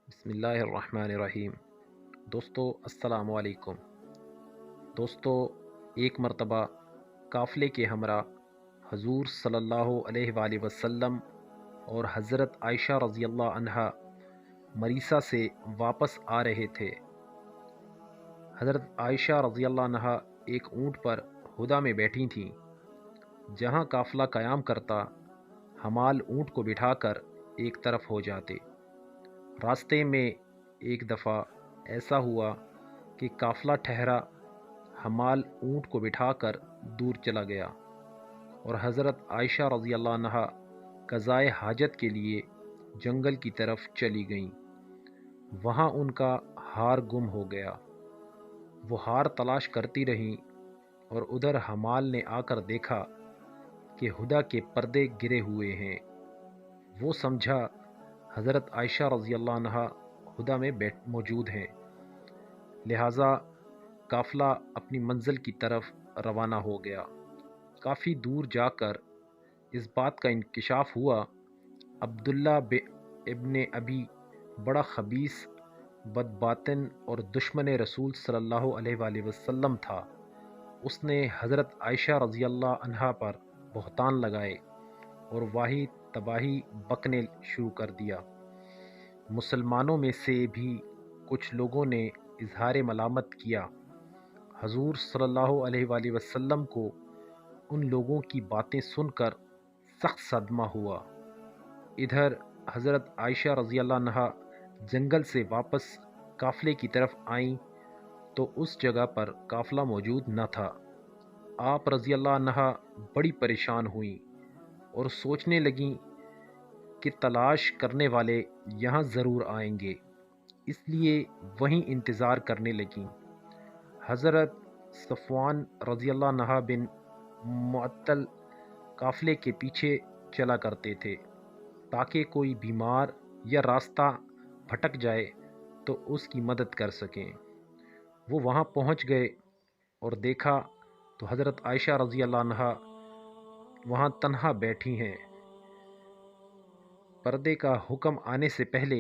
بسم اللہ الرحمن الرحیم۔ دوستو السلام علیکم۔ دوستو، ایک مرتبہ قافلے کے ہمراہ حضور صلی اللہ علیہ وآلہ وسلم اور حضرت عائشہ رضی اللہ عنہا مریسا سے واپس آ رہے تھے۔ حضرت عائشہ رضی اللہ عنہا ایک اونٹ پر ہدا میں بیٹھی تھیں۔ جہاں قافلہ قیام کرتا، حمال اونٹ کو بٹھا کر ایک طرف ہو جاتے۔ راستے میں ایک دفعہ ایسا ہوا کہ قافلہ ٹھہرا، حمال اونٹ کو بٹھا کر دور چلا گیا اور حضرت عائشہ رضی اللہ عنہا قضائے حاجت کے لیے جنگل کی طرف چلی گئیں۔ وہاں ان کا ہار گم ہو گیا۔ وہ ہار تلاش کرتی رہیں اور ادھر حمال نے آ کر دیکھا کہ ہدا کے پردے گرے ہوئے ہیں۔ وہ سمجھا حضرت عائشہ رضی اللہ عنہا ہدا میں موجود ہیں، لہٰذا قافلہ اپنی منزل کی طرف روانہ ہو گیا۔ کافی دور جا کر اس بات کا انکشاف ہوا، عبداللہ ابن ابی بڑا خبیث، بدباطن اور دشمن رسول صلی اللہ علیہ وآلہ وسلم تھا۔ اس نے حضرت عائشہ رضی اللہ عنہا پر بہتان لگائے اور واہی تباہی بکنے شروع کر دیا۔ مسلمانوں میں سے بھی کچھ لوگوں نے اظہار ملامت کیا۔ حضور صلی اللہ علیہ وآلہ وسلم کو ان لوگوں کی باتیں سن کر سخت صدمہ ہوا۔ ادھر حضرت عائشہ رضی اللہ عنہا جنگل سے واپس قافلے کی طرف آئیں تو اس جگہ پر قافلہ موجود نہ تھا۔ آپ رضی اللہ عنہا بڑی پریشان ہوئیں اور سوچنے لگیں کہ تلاش کرنے والے یہاں ضرور آئیں گے، اس لیے وہیں انتظار کرنے لگیں۔ حضرت صفوان رضی اللہ عنہ بن معطل قافلے کے پیچھے چلا کرتے تھے تاکہ کوئی بیمار یا راستہ بھٹک جائے تو اس کی مدد کر سکیں۔ وہ وہاں پہنچ گئے اور دیکھا تو حضرت عائشہ رضی اللہ عنہا وہاں تنہا بیٹھی ہیں۔ پردے کا حکم آنے سے پہلے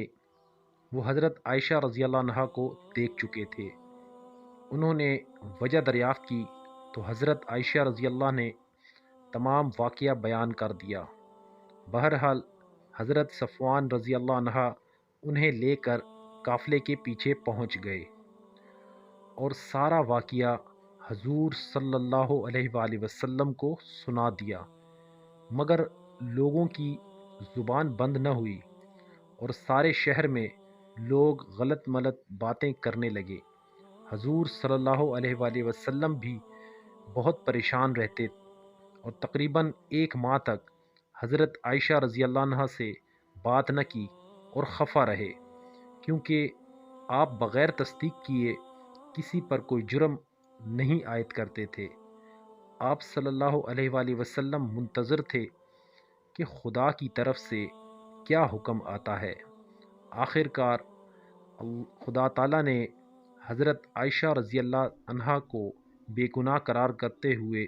وہ حضرت عائشہ رضی اللہ عنہا کو دیکھ چکے تھے۔ انہوں نے وجہ دریافت کی تو حضرت عائشہ رضی اللہ نے تمام واقعہ بیان کر دیا۔ بہرحال حضرت صفوان رضی اللہ عنہ انہیں لے کر قافلے کے پیچھے پہنچ گئے اور سارا واقعہ حضور صلی اللہ علیہ وآلہ وسلم کو سنا دیا، مگر لوگوں کی زبان بند نہ ہوئی اور سارے شہر میں لوگ غلط ملط باتیں کرنے لگے۔ حضور صلی اللہ علیہ وآلہ وسلم بھی بہت پریشان رہتے اور تقریباً ایک ماہ تک حضرت عائشہ رضی اللہ عنہا سے بات نہ کی اور خفا رہے، کیونکہ آپ بغیر تصدیق کیے کسی پر کوئی جرم نہیں عائد کرتے تھے۔ آپ صلی اللہ علیہ وآلہ وسلم منتظر تھے کہ خدا کی طرف سے کیا حکم آتا ہے۔ آخر کار خدا تعالیٰ نے حضرت عائشہ رضی اللہ عنہا کو بے گناہ قرار کرتے ہوئے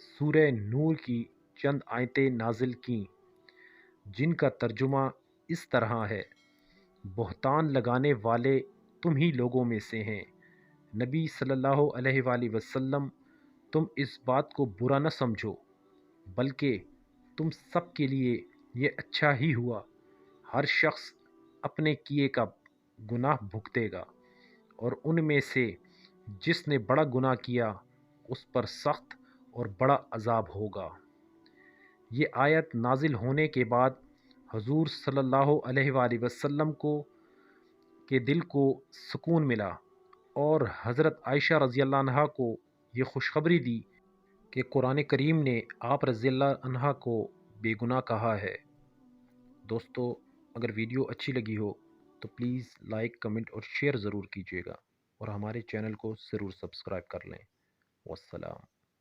سورہ نور کی چند آیتیں نازل کیں، جن کا ترجمہ اس طرح ہے: بہتان لگانے والے تم ہی لوگوں میں سے ہیں، نبی صلی اللہ علیہ وآلہ وسلم، تم اس بات کو برا نہ سمجھو، بلکہ تم سب کے لیے یہ اچھا ہی ہوا۔ ہر شخص اپنے کیے کا گناہ بھگتے گا، اور ان میں سے جس نے بڑا گناہ کیا اس پر سخت اور بڑا عذاب ہوگا۔ یہ آیت نازل ہونے کے بعد حضور صلی اللہ علیہ وآلہ وسلم کے دل کو سکون ملا اور حضرت عائشہ رضی اللہ عنہا کو یہ خوشخبری دی کہ قرآن کریم نے آپ رضی اللہ عنہا کو بے گناہ کہا ہے۔ دوستو، اگر ویڈیو اچھی لگی ہو تو پلیز لائک، کمنٹ اور شیئر ضرور کیجیے گا اور ہمارے چینل کو ضرور سبسکرائب کر لیں۔ والسلام۔